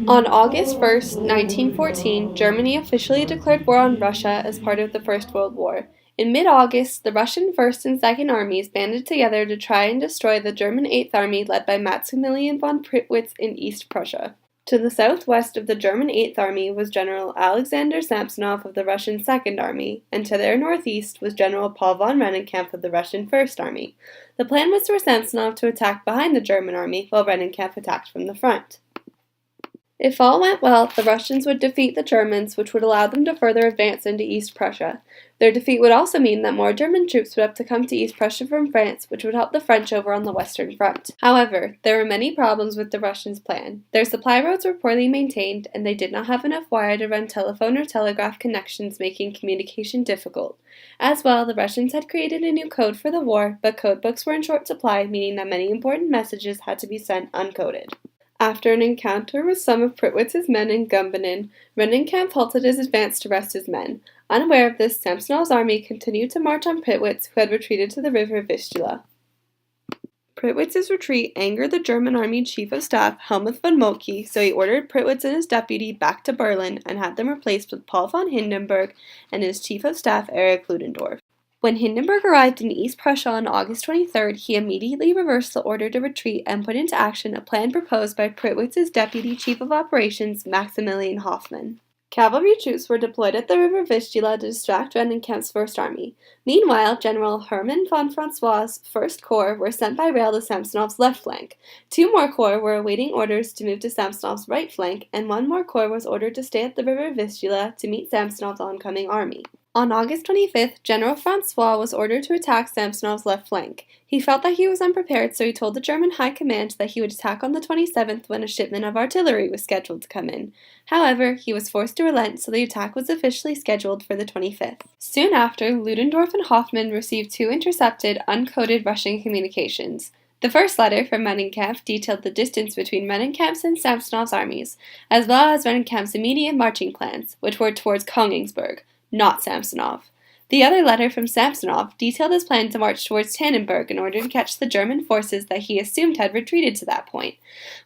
On August 1st, 1914, Germany officially declared war on Russia as part of the First World War. In mid-August, the Russian First and Second Armies banded together to try and destroy the German Eighth Army led by Maximilian von Prittwitz in East Prussia. To the southwest of the German Eighth Army was General Alexander Samsonov of the Russian Second Army, and to their northeast was General Paul von Rennenkampf of the Russian First Army. The plan was for Samsonov to attack behind the German army while Rennenkampf attacked from the front. If all went well, the Russians would defeat the Germans, which would allow them to further advance into East Prussia. Their defeat would also mean that more German troops would have to come to East Prussia from France, which would help the French over on the Western Front. However, there were many problems with the Russians' plan. Their supply roads were poorly maintained, and they did not have enough wire to run telephone or telegraph connections, making communication difficult. As well, the Russians had created a new code for the war, but code books were in short supply, meaning that many important messages had to be sent uncoded. After an encounter with some of Prittwitz's men in Gumbinnen, Rennenkampf halted his advance to rest his men. Unaware of this, Samsonov's army continued to march on Prittwitz, who had retreated to the river Vistula. Prittwitz's retreat angered the German army chief of staff, Helmuth von Moltke, so he ordered Prittwitz and his deputy back to Berlin and had them replaced with Paul von Hindenburg and his chief of staff, Erich Ludendorff. When Hindenburg arrived in East Prussia on August 23rd, he immediately reversed the order to retreat and put into action a plan proposed by Prittwitz's deputy chief of operations, Maximilian Hoffmann. Cavalry troops were deployed at the river Vistula to distract Rennenkampf's First Army. Meanwhile, General Hermann von Francois's First Corps were sent by rail to Samsonov's left flank. 2 more corps were awaiting orders to move to Samsonov's right flank, and 1 more corps was ordered to stay at the river Vistula to meet Samsonov's oncoming army. On August 25th, General Francois was ordered to attack Samsonov's left flank. He felt that he was unprepared, so he told the German High Command that he would attack on the 27th when a shipment of artillery was scheduled to come in. However, he was forced to relent, so the attack was officially scheduled for the 25th. Soon after, Ludendorff and Hoffmann received 2 intercepted, uncoded Russian communications. The first letter from Rennenkampf detailed the distance between Rennenkampf's and Samsonov's armies, as well as Rennenkampf's immediate marching plans, which were towards Königsberg, not Samsonov. The other letter from Samsonov detailed his plan to march towards Tannenberg in order to catch the German forces that he assumed had retreated to that point.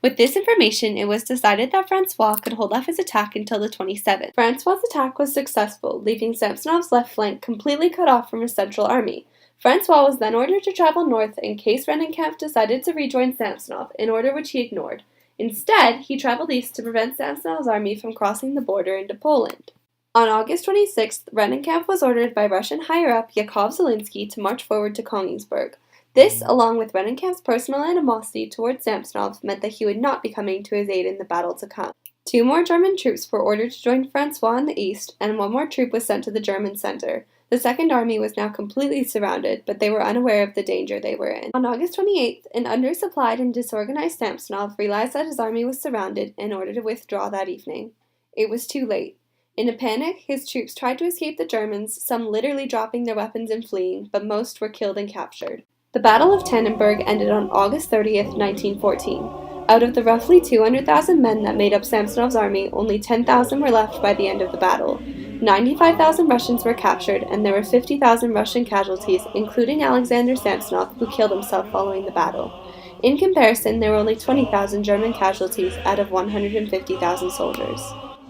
With this information, it was decided that Francois could hold off his attack until the 27th. Francois' attack was successful, leaving Samsonov's left flank completely cut off from his central army. Francois was then ordered to travel north in case Rennenkampf decided to rejoin Samsonov, an order which he ignored. Instead, he traveled east to prevent Samsonov's army from crossing the border into Poland. On August 26th, Rennenkampf was ordered by Russian higher-up Yakov Zelinsky to march forward to Königsberg. This, along with Rennenkampf's personal animosity towards Samsonov, meant that he would not be coming to his aid in the battle to come. 2 more German troops were ordered to join Francois in the east, and 1 more troop was sent to the German center. The Second Army was now completely surrounded, but they were unaware of the danger they were in. On August 28th, an undersupplied and disorganized Samsonov realized that his army was surrounded and ordered to withdraw that evening. It was too late. In a panic, his troops tried to escape the Germans, some literally dropping their weapons and fleeing, but most were killed and captured. The Battle of Tannenberg ended on August 30th, 1914. Out of the roughly 200,000 men that made up Samsonov's army, only 10,000 were left by the end of the battle. 95,000 Russians were captured, and there were 50,000 Russian casualties, including Alexander Samsonov, who killed himself following the battle. In comparison, there were only 20,000 German casualties out of 150,000 soldiers.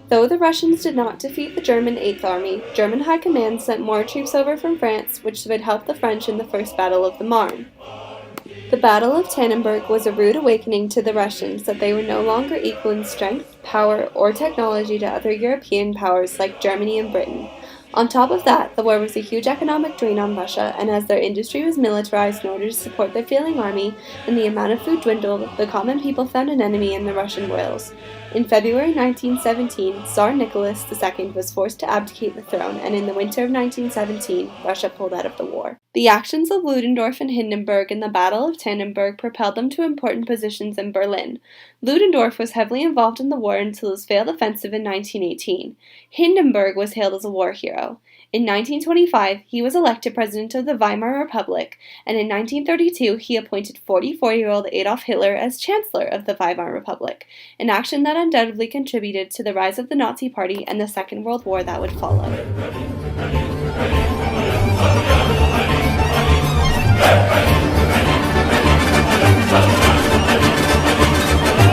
Though the Russians did not defeat the German Eighth Army, German High Command sent more troops over from France, which would help the French in the First Battle of the Marne. The Battle of Tannenberg was a rude awakening to the Russians that they were no longer equal in strength, power, or technology to other European powers like Germany and Britain. On top of that, the war was a huge economic drain on Russia, and as their industry was militarized in order to support their failing army and the amount of food dwindled, the common people found an enemy in the Russian royals. In February 1917, Tsar Nicholas II was forced to abdicate the throne, and in the winter of 1917, Russia pulled out of the war. The actions of Ludendorff and Hindenburg in the Battle of Tannenberg propelled them to important positions in Berlin. Ludendorff was heavily involved in the war until his failed offensive in 1918. Hindenburg was hailed as a war hero. In 1925, he was elected president of the Weimar Republic, and in 1932 he appointed 44-year-old Adolf Hitler as chancellor of the Weimar Republic, an action that undoubtedly contributed to the rise of the Nazi Party and the Second World War that would follow.